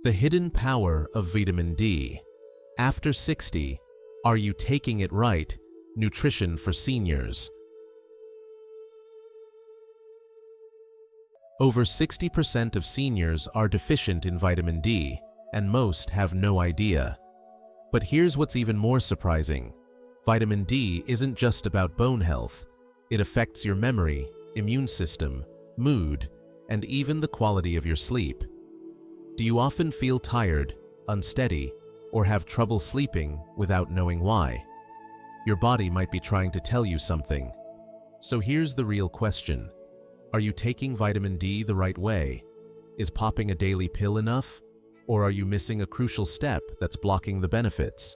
The hidden power of vitamin D. After 60, are you taking it right? Nutrition for seniors. Over 60% of seniors are deficient in vitamin D, and most have no idea. But here's what's even more surprising. Vitamin D isn't just about bone health. It affects your memory, immune system, mood, and even the quality of your sleep. Do you often feel tired, unsteady, or have trouble sleeping without knowing why? Your body might be trying to tell you something. So here's the real question. Are you taking vitamin D the right way? Is popping a daily pill enough? Or are you missing a crucial step that's blocking the benefits?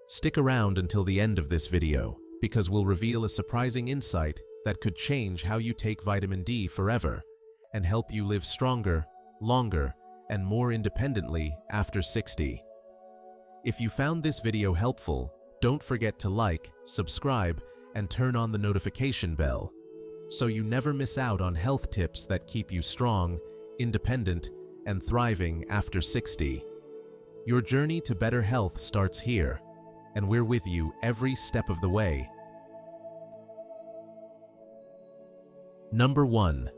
Stick around until the end of this video, because we'll reveal a surprising insight that could change how you take vitamin D forever and help you live stronger, longer, and more independently after 60. If you found this video helpful, don't forget to like, subscribe, and turn on the notification bell, so you never miss out on health tips that keep you strong, independent, and thriving after 60. Your journey to better health starts here, and we're with you every step of the way. Number 1.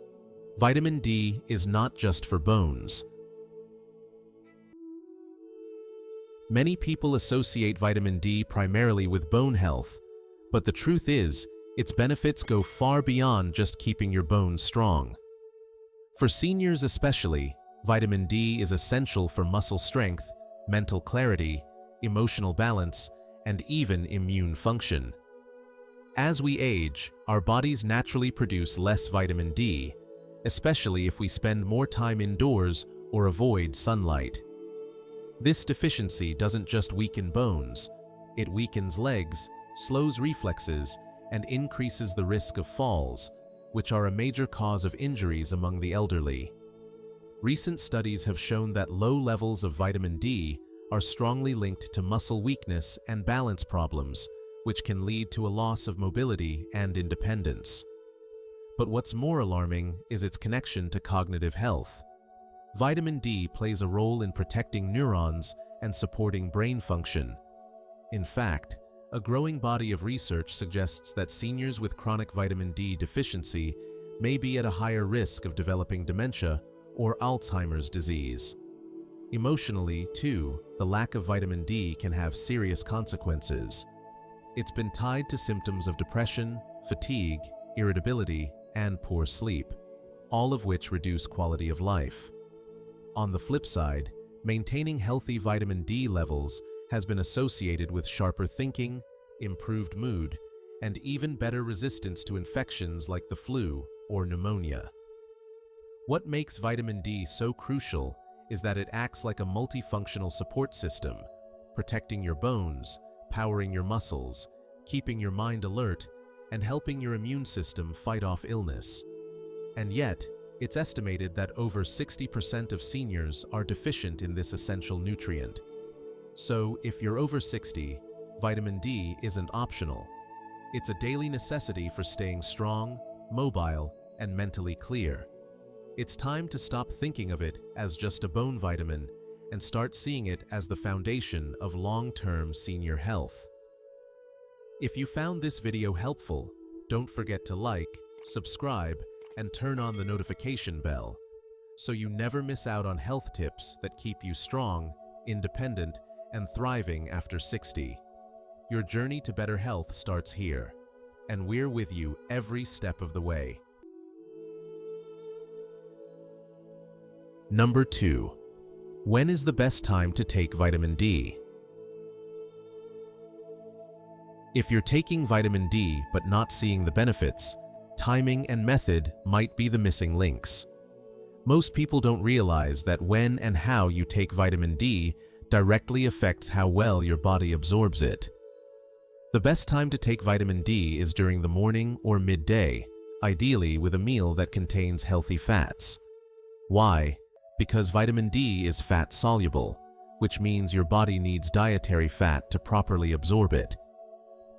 Vitamin D is not just for bones. Many people associate vitamin D primarily with bone health, but the truth is, its benefits go far beyond just keeping your bones strong. For seniors especially, vitamin D is essential for muscle strength, mental clarity, emotional balance, and even immune function. As we age, our bodies naturally produce less vitamin D, especially if we spend more time indoors or avoid sunlight. This deficiency doesn't just weaken bones, it weakens legs, slows reflexes, and increases the risk of falls, which are a major cause of injuries among the elderly. Recent studies have shown that low levels of vitamin D are strongly linked to muscle weakness and balance problems, which can lead to a loss of mobility and independence. But what's more alarming is its connection to cognitive health. Vitamin D plays a role in protecting neurons and supporting brain function. In fact, a growing body of research suggests that seniors with chronic vitamin D deficiency may be at a higher risk of developing dementia or Alzheimer's disease. Emotionally, too, the lack of vitamin D can have serious consequences. It's been tied to symptoms of depression, fatigue, irritability, and poor sleep, all of which reduce quality of life. On the flip side, maintaining healthy vitamin D levels has been associated with sharper thinking, improved mood, and even better resistance to infections like the flu or pneumonia. What makes vitamin D so crucial is that it acts like a multifunctional support system, protecting your bones, powering your muscles, keeping your mind alert, and helping your immune system fight off illness. And yet, it's estimated that over 60% of seniors are deficient in this essential nutrient. So, if you're over 60, vitamin D isn't optional. It's a daily necessity for staying strong, mobile, and mentally clear. It's time to stop thinking of it as just a bone vitamin and start seeing it as the foundation of long-term senior health. If you found this video helpful, don't forget to like, subscribe, and turn on the notification bell, so you never miss out on health tips that keep you strong, independent, and thriving after 60. Your journey to better health starts here, and we're with you every step of the way. Number 2. When is the best time to take vitamin D? If you're taking vitamin D but not seeing the benefits, timing and method might be the missing links. Most people don't realize that when and how you take vitamin D directly affects how well your body absorbs it. The best time to take vitamin D is during the morning or midday, ideally with a meal that contains healthy fats. Why? Because vitamin D is fat-soluble, which means your body needs dietary fat to properly absorb it.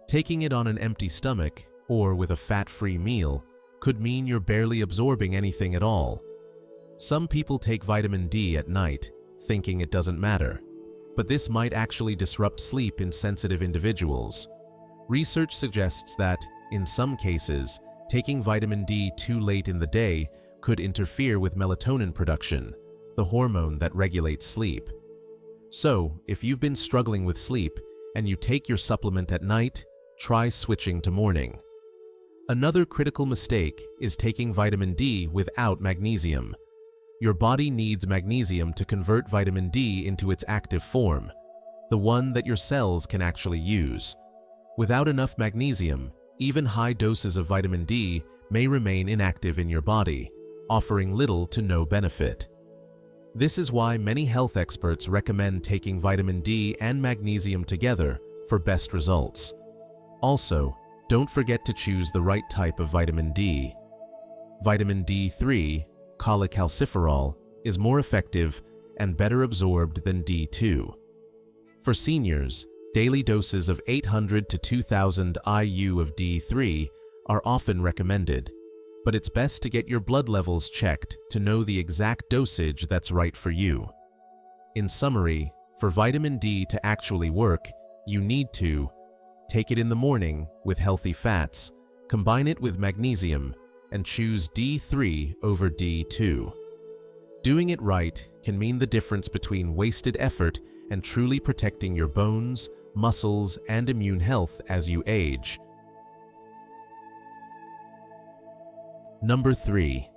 Taking it on an empty stomach, or with a fat-free meal, could mean you're barely absorbing anything at all. Some people take vitamin D at night, thinking it doesn't matter. But this might actually disrupt sleep in sensitive individuals. Research suggests that, in some cases, taking vitamin D too late in the day could interfere with melatonin production, the hormone that regulates sleep. So, if you've been struggling with sleep and you take your supplement at night, try switching to morning. Another critical mistake is taking vitamin D without magnesium. Your body needs magnesium to convert vitamin D into its active form, the one that your cells can actually use. Without enough magnesium, even high doses of vitamin D may remain inactive in your body, offering little to no benefit. This is why many health experts recommend taking vitamin D and magnesium together for best results. Also, don't forget to choose the right type of vitamin D. Vitamin D3, cholecalciferol, is more effective and better absorbed than D2. For seniors, daily doses of 800 to 2000 IU of D3 are often recommended, but it's best to get your blood levels checked to know the exact dosage that's right for you. In summary, for vitamin D to actually work, you need to take it in the morning with healthy fats, combine it with magnesium, and choose D3 over D2. Doing it right can mean the difference between wasted effort and truly protecting your bones, muscles, and immune health as you age. Number 3.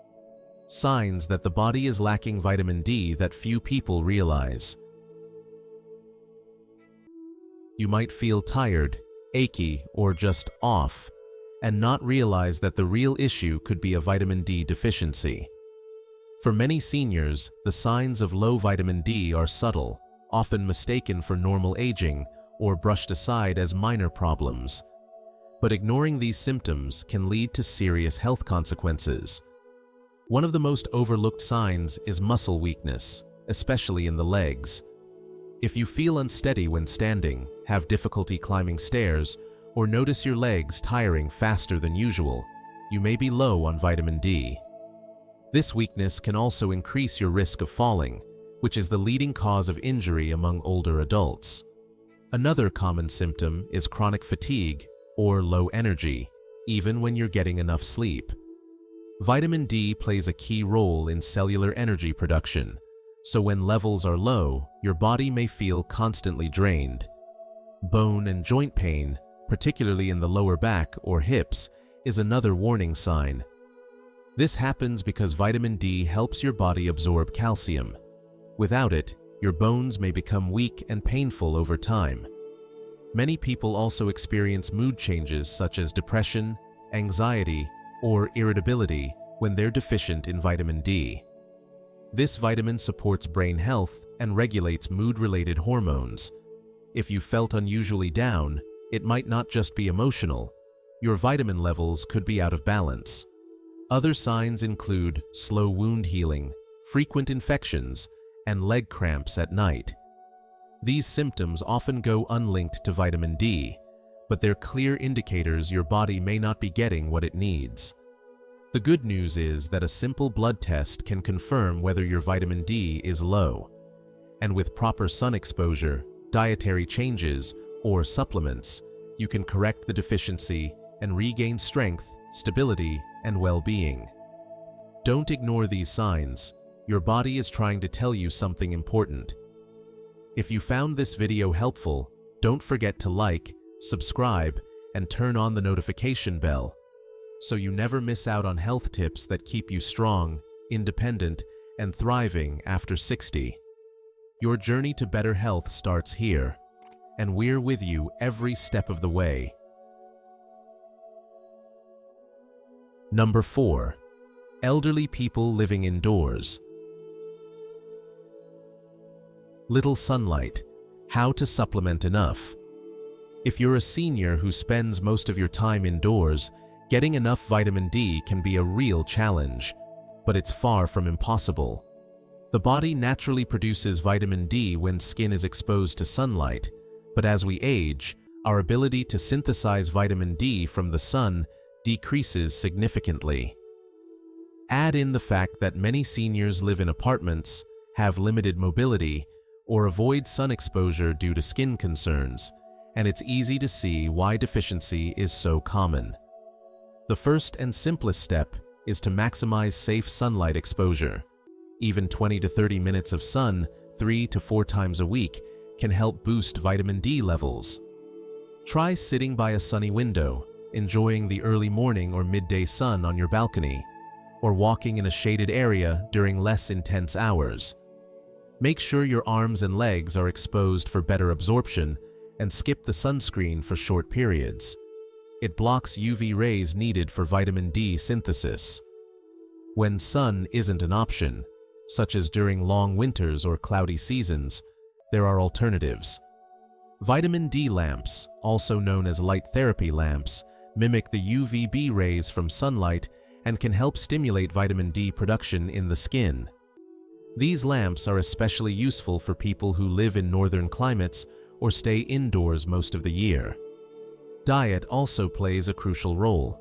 Signs that the body is lacking vitamin D that few people realize. You might feel tired, achy, or just off, and not realize that the real issue could be a vitamin D deficiency. For many seniors, the signs of low vitamin D are subtle, often mistaken for normal aging or brushed aside as minor problems. But ignoring these symptoms can lead to serious health consequences. One of the most overlooked signs is muscle weakness, especially in the legs. If you feel unsteady when standing, have difficulty climbing stairs, or notice your legs tiring faster than usual, you may be low on vitamin D. This weakness can also increase your risk of falling, which is the leading cause of injury among older adults. Another common symptom is chronic fatigue or low energy, even when you're getting enough sleep. Vitamin D plays a key role in cellular energy production, so when levels are low, your body may feel constantly drained. Bone and joint pain, particularly in the lower back or hips, is another warning sign. This happens because vitamin D helps your body absorb calcium. Without it, your bones may become weak and painful over time. Many people also experience mood changes such as depression, anxiety, or irritability when they're deficient in vitamin D. This vitamin supports brain health and regulates mood-related hormones. If you felt unusually down, it might not just be emotional. Your vitamin levels could be out of balance. Other signs include slow wound healing, frequent infections, and leg cramps at night. These symptoms often go unlinked to vitamin D, but they're clear indicators your body may not be getting what it needs. The good news is that a simple blood test can confirm whether your vitamin D is low. And with proper sun exposure, dietary changes, or supplements, you can correct the deficiency and regain strength, stability, and well-being. Don't ignore these signs. Your body is trying to tell you something important. If you found this video helpful, don't forget to like, subscribe, and turn on the notification bell, so you never miss out on health tips that keep you strong, independent, and thriving after 60. Your journey to better health starts here, and we're with you every step of the way. Number 4. Elderly people living indoors. Little sunlight. How to supplement enough. If you're a senior who spends most of your time indoors, getting enough vitamin D can be a real challenge, but it's far from impossible. The body naturally produces vitamin D when skin is exposed to sunlight, but as we age, our ability to synthesize vitamin D from the sun decreases significantly. Add in the fact that many seniors live in apartments, have limited mobility, or avoid sun exposure due to skin concerns, and it's easy to see why deficiency is so common. The first and simplest step is to maximize safe sunlight exposure. Even 20 to 30 minutes of sun 3 to 4 times a week can help boost vitamin D levels. Try sitting by a sunny window, enjoying the early morning or midday sun on your balcony, or walking in a shaded area during less intense hours. Make sure your arms and legs are exposed for better absorption and skip the sunscreen for short periods. It blocks UV rays needed for vitamin D synthesis. When sun isn't an option, such as during long winters or cloudy seasons, there are alternatives. Vitamin D lamps, also known as light therapy lamps, mimic the UVB rays from sunlight and can help stimulate vitamin D production in the skin. These lamps are especially useful for people who live in northern climates or stay indoors most of the year. Diet also plays a crucial role.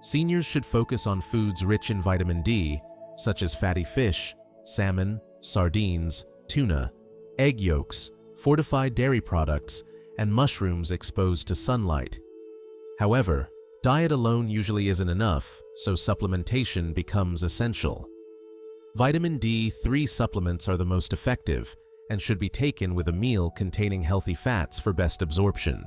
Seniors should focus on foods rich in vitamin D, such as fatty fish, salmon, sardines, tuna, egg yolks, fortified dairy products, and mushrooms exposed to sunlight. However, diet alone usually isn't enough, so supplementation becomes essential. Vitamin D3 supplements are the most effective and should be taken with a meal containing healthy fats for best absorption.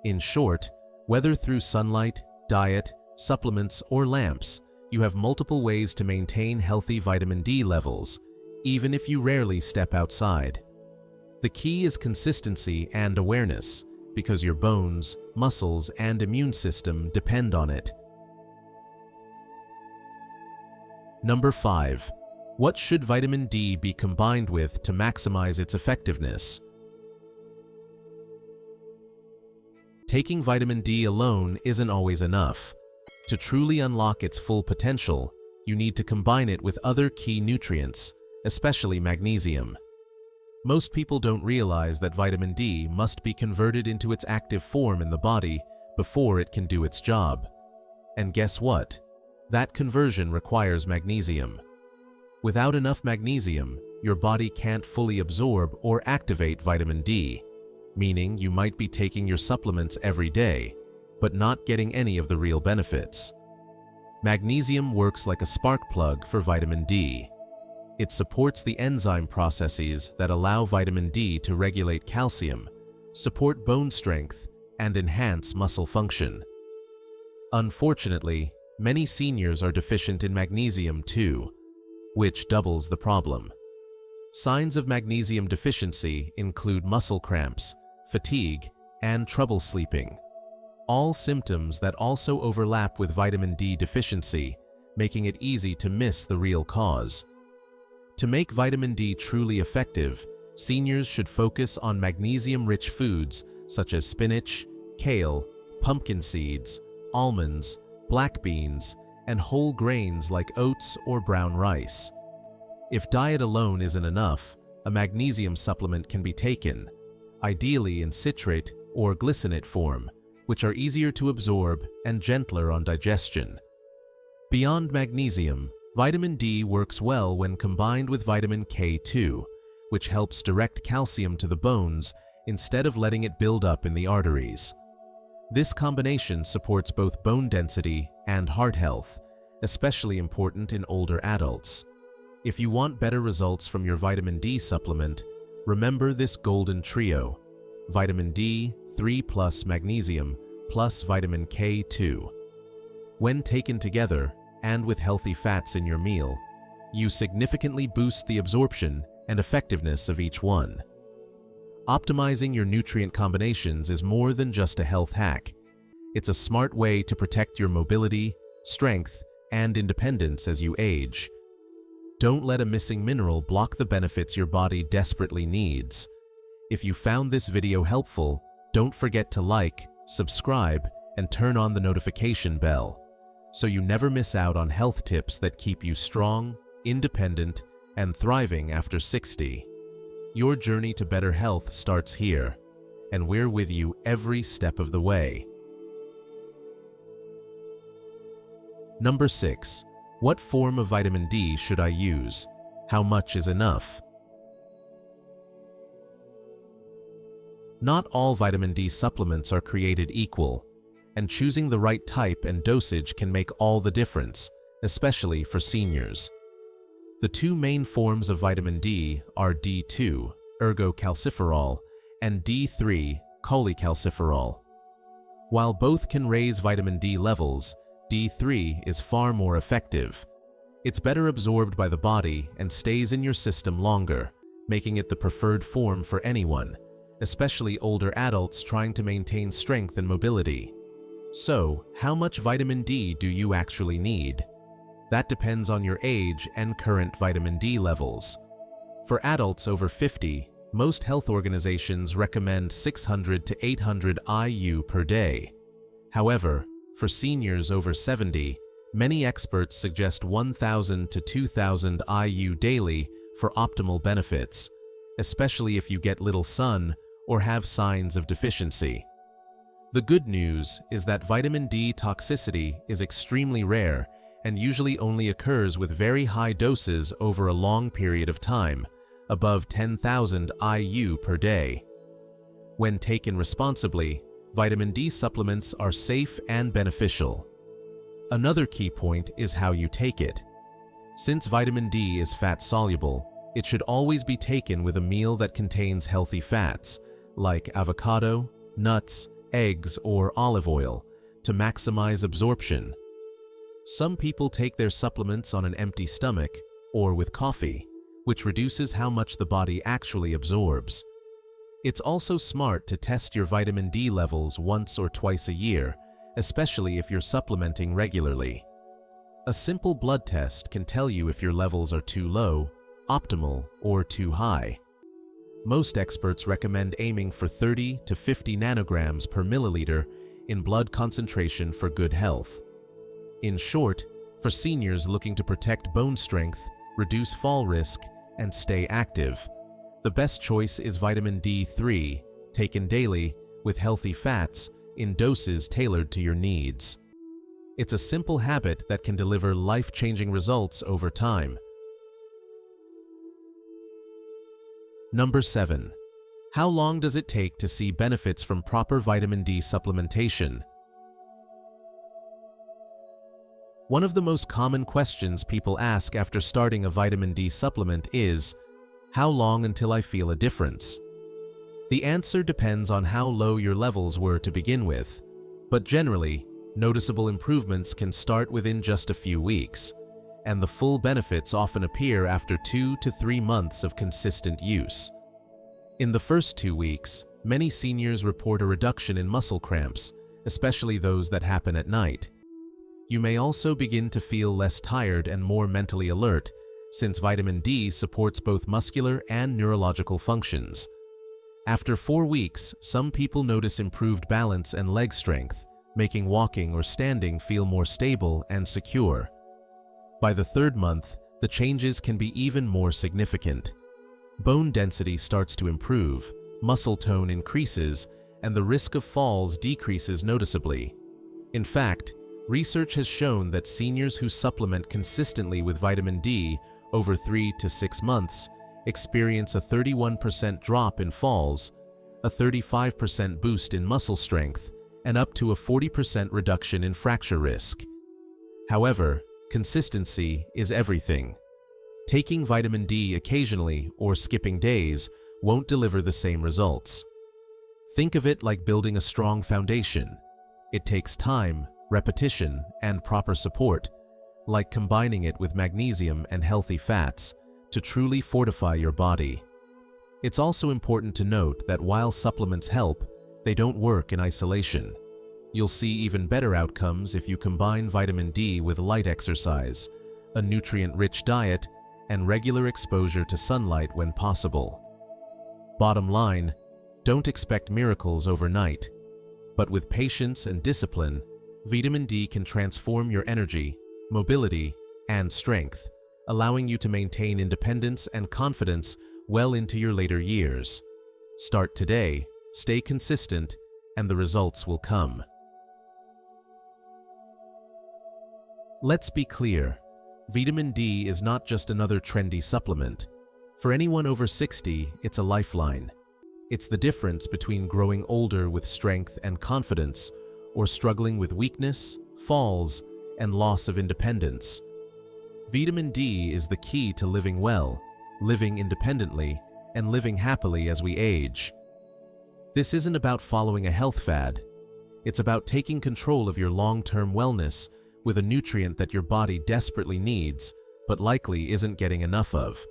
In short, whether through sunlight, diet, supplements, or lamps, you have multiple ways to maintain healthy vitamin D levels, even if you rarely step outside. The key is consistency and awareness, because your bones, muscles, and immune system depend on it. Number 5. What should vitamin D be combined with to maximize its effectiveness? Taking vitamin D alone isn't always enough. To truly unlock its full potential, you need to combine it with other key nutrients, especially magnesium. Most people don't realize that vitamin D must be converted into its active form in the body before it can do its job. And guess what? That conversion requires magnesium. Without enough magnesium, your body can't fully absorb or activate vitamin D, meaning you might be taking your supplements every day, but not getting any of the real benefits. Magnesium works like a spark plug for vitamin D. It supports the enzyme processes that allow vitamin D to regulate calcium, support bone strength, and enhance muscle function. Unfortunately, many seniors are deficient in magnesium too, which doubles the problem. Signs of magnesium deficiency include muscle cramps, fatigue, and trouble sleeping. All symptoms that also overlap with vitamin D deficiency, making it easy to miss the real cause. To make vitamin D truly effective, seniors should focus on magnesium-rich foods such as spinach, kale, pumpkin seeds, almonds, black beans, and whole grains like oats or brown rice. If diet alone isn't enough, a magnesium supplement can be taken, ideally in citrate or glycinate form, which are easier to absorb and gentler on digestion. Beyond magnesium, vitamin D works well when combined with vitamin K2, which helps direct calcium to the bones instead of letting it build up in the arteries. This combination supports both bone density and heart health, especially important in older adults. If you want better results from your vitamin D supplement, remember this golden trio: vitamin D, 3 plus magnesium, plus vitamin K2. When taken together, and with healthy fats in your meal, you significantly boost the absorption and effectiveness of each one. Optimizing your nutrient combinations is more than just a health hack. It's a smart way to protect your mobility, strength, and independence as you age. Don't let a missing mineral block the benefits your body desperately needs. If you found this video helpful, don't forget to like, subscribe, and turn on the notification bell, so you never miss out on health tips that keep you strong, independent, and thriving after 60. Your journey to better health starts here, and we're with you every step of the way. Number 6. What form of vitamin D should I use? How much is enough? Not all vitamin D supplements are created equal, and choosing the right type and dosage can make all the difference, especially for seniors. The two main forms of vitamin D are D2, ergocalciferol, and D3, cholecalciferol. While both can raise vitamin D levels, D3 is far more effective. It's better absorbed by the body and stays in your system longer, making it the preferred form for anyone, especially older adults trying to maintain strength and mobility. So, how much vitamin D do you actually need? That depends on your age and current vitamin D levels. For adults over 50, most health organizations recommend 600 to 800 IU per day. However, for seniors over 70, many experts suggest 1,000 to 2,000 IU daily for optimal benefits, especially if you get little sun or have signs of deficiency. The good news is that vitamin D toxicity is extremely rare and usually only occurs with very high doses over a long period of time, above 10,000 IU per day. When taken responsibly, vitamin D supplements are safe and beneficial. Another key point is how you take it. Since vitamin D is fat-soluble, it should always be taken with a meal that contains healthy fats, like avocado, nuts, eggs, or olive oil, to maximize absorption. Some people take their supplements on an empty stomach or with coffee, which reduces how much the body actually absorbs. It's also smart to test your vitamin D levels once or twice a year, especially if you're supplementing regularly. A simple blood test can tell you if your levels are too low, optimal, or too high. Most experts recommend aiming for 30 to 50 nanograms per milliliter in blood concentration for good health. In short, for seniors looking to protect bone strength, reduce fall risk, and stay active, the best choice is vitamin D3, taken daily with healthy fats in doses tailored to your needs. It's a simple habit that can deliver life-changing results over time. Number 7. How long does it take to see benefits from proper vitamin D supplementation? One of the most common questions people ask after starting a vitamin D supplement is, how long until I feel a difference? The answer depends on how low your levels were to begin with, but generally, noticeable improvements can start within just a few weeks, and the full benefits often appear after 2 to 3 months of consistent use. In the first 2 weeks, many seniors report a reduction in muscle cramps, especially those that happen at night. You may also begin to feel less tired and more mentally alert, since vitamin D supports both muscular and neurological functions. After 4 weeks, some people notice improved balance and leg strength, making walking or standing feel more stable and secure. By the 3rd month, the changes can be even more significant. Bone density starts to improve, muscle tone increases, and the risk of falls decreases noticeably. In fact, research has shown that seniors who supplement consistently with vitamin D over 3 to 6 months experience a 31% drop in falls, a 35% boost in muscle strength, and up to a 40% reduction in fracture risk. However, consistency is everything. Taking vitamin D occasionally or skipping days won't deliver the same results. Think of it like building a strong foundation. It takes time, repetition, and proper support, like combining it with magnesium and healthy fats, to truly fortify your body. It's also important to note that while supplements help, they don't work in isolation. You'll see even better outcomes if you combine vitamin D with light exercise, a nutrient-rich diet, and regular exposure to sunlight when possible. Bottom line, don't expect miracles overnight, but with patience and discipline, vitamin D can transform your energy, mobility, and strength, allowing you to maintain independence and confidence well into your later years. Start today, stay consistent, and the results will come. Let's be clear. Vitamin D is not just another trendy supplement. For anyone over 60, it's a lifeline. It's the difference between growing older with strength and confidence or struggling with weakness, falls, and loss of independence. Vitamin D is the key to living well, living independently, and living happily as we age. This isn't about following a health fad. It's about taking control of your long-term wellness with a nutrient that your body desperately needs, but likely isn't getting enough of,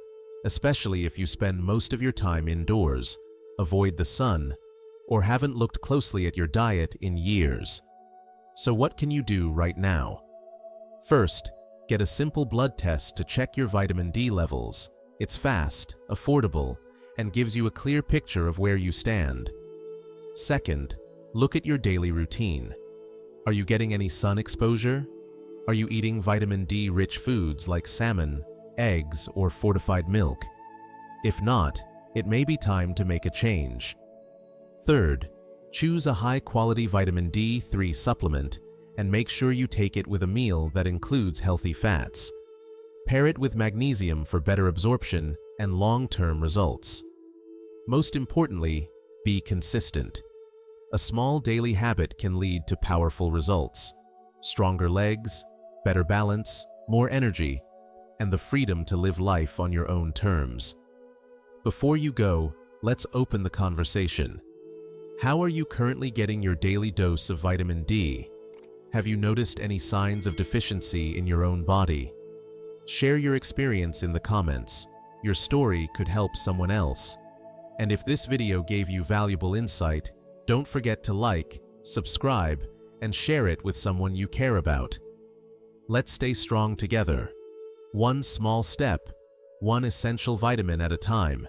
especially if you spend most of your time indoors, avoid the sun, or haven't looked closely at your diet in years. So what can you do right now? First, get a simple blood test to check your vitamin D levels. It's fast, affordable, and gives you a clear picture of where you stand. Second, look at your daily routine. Are you getting any sun exposure? Are you eating vitamin D-rich foods like salmon, eggs, or fortified milk? If not, it may be time to make a change. Third, choose a high-quality vitamin D3 supplement and make sure you take it with a meal that includes healthy fats. Pair it with magnesium for better absorption and long-term results. Most importantly, be consistent. A small daily habit can lead to powerful results: stronger legs, better balance, more energy, and the freedom to live life on your own terms. Before you go, let's open the conversation. How are you currently getting your daily dose of vitamin D? Have you noticed any signs of deficiency in your own body? Share your experience in the comments. Your story could help someone else. And if this video gave you valuable insight, don't forget to like, subscribe, and share it with someone you care about. Let's stay strong together. One small step, one essential vitamin at a time.